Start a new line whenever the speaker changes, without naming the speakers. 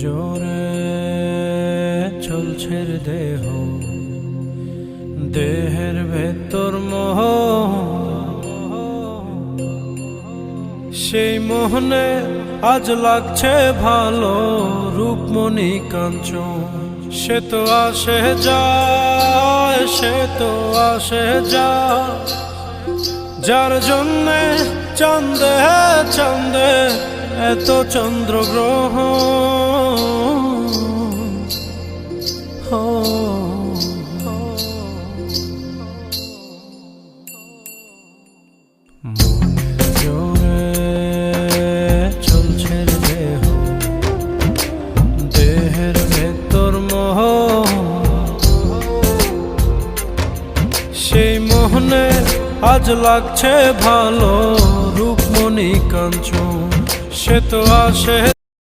জোরে চলছে দেহ, দেহের ভেতর মোহ, সেই মোহনে আজ লাগছে ভালো রূপমণি কাঞ্চন। সে তো আসে যায়, সে তো আসে যায়, যার জন্যে চাঁদে চাঁদে এত চন্দ্রগ্রহ। জোরে চলছে দেহ, দেহের ভেতর মোহ, সেই মোহনে আজ লাগছে ভালো রূপমণি কাঞ্চন। সে তো আসে